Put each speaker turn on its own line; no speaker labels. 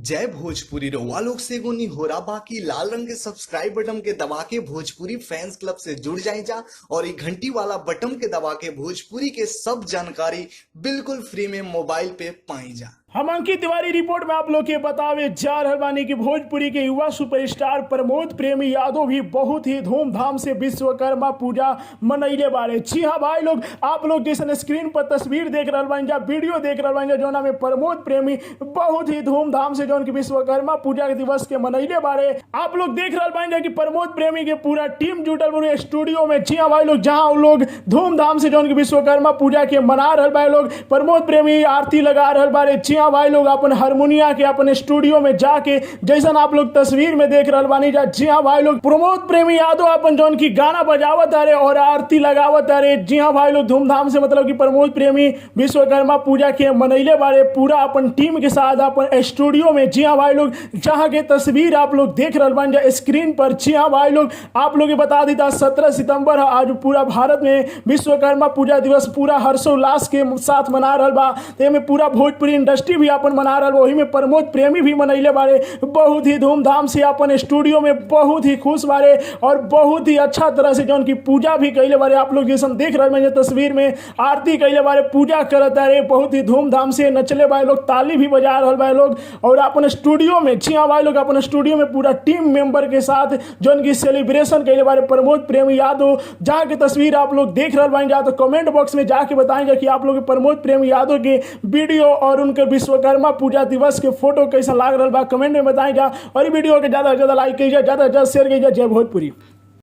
जय भोजपुरी रउआ लोग से एगो निहोरा बाकी लाल रंग के सब्सक्राइब बटन के दबा के भोजपुरी फैंस क्लब से जुड़ जाए जा और ये घंटी वाला बटन के दबा के भोजपुरी के सब जानकारी बिल्कुल फ्री में मोबाइल पे पाई जा।
हम अंकित तिवारी रिपोर्ट में आप लोग के बतावे जा रहल बानी कि भोजपुरी के युवा सुपरस्टार प्रमोद प्रेमी यादव भी बहुत ही धूमधाम से विश्वकर्मा पूजा मनैले बारे। जी हाँ भाई लोग, आप लोग जैसे स्क्रीन पर तस्वीर देख रहल बानी जा, वीडियो देख रहल बानी जा, जोना में प्रमोद प्रेमी बहुत ही धूमधाम से जौन की विश्वकर्मा पूजा के दिवस के मनैले बारे। आप लोग देख रहल बानी जा कि प्रमोद प्रेमी के पूरा टीम जुटल बारे स्टूडियो में। जी हाँ भाई लोग, जहाँ वो लोग धूमधाम से जौन की विश्वकर्मा पूजा के मना रहल बारे लोग। प्रमोद प्रेमी आरती लगा रहल बारे। जी भाई लोग, अपन हारमोनिया के अपने स्टूडियो में जाके जैसन आप लोग तस्वीर में देख रहल बानी जा। जी हाँ भाई लोग, प्रमोद प्रेमी यादव अपन जौन की गाना बजावत अरे और आरती लगावत अरे। जी हाँ भाई लोग, धूमधाम से मतलब कि प्रमोद प्रेमी विश्वकर्मा पूजा के मनैले बारे पूरा अपन टीम के साथ अपन स्टूडियो में। जी हाँ भाई लोग, जहाँ के तस्वीर आप लोग देख रहल बानी जा स्क्रीन पर। जी हाँ भाई लोग, आप लोग बता दी था 17 सितंबर आज पूरा भारत में विश्वकर्मा पूजा दिवस पूरा हर्षोल्लास के साथ मना रहल बा। में पूरा भोजपुरी इंडस्ट्री भी अपन मना रहा, वही में प्रमोद प्रेमी भी मनैले बारे बहुत ही धूमधाम से अपन स्टूडियो में बहुत ही खुश बारे और बहुत ही अच्छा तरह से जौन की पूजा भी कैले बारे। आप लोग जैसे देख रहे हैं तस्वीर में आरती कैले बारे, पूजा करत रहे, बहुत ही धूमधाम से नचले बारे लोग, ताली भी बजा रहे बारे लोग और अपन स्टूडियो में। जी हाँ भाई लोग, अपन स्टूडियो में पूरा टीम मेंबर के साथ जौन की सेलिब्रेशन कैले बारे प्रमोद प्रेमी यादव। जहाँ की तस्वीर आप लोग देख रहे बानी जा, तो कमेंट बॉक्स में जाके बताएंगे कि आप लोग प्रमोद प्रेमी यादव के वीडियो और उनके विश्वकर्मा पूजा दिवस के फोटो कैसा लाग रहा बा, कमेंट में बताएं जा। और वीडियो के ज्यादा से ज्यादा लाइक कीजिए, ज्यादा से ज्यादा शेयर कीजिए। जय भोजपुरी।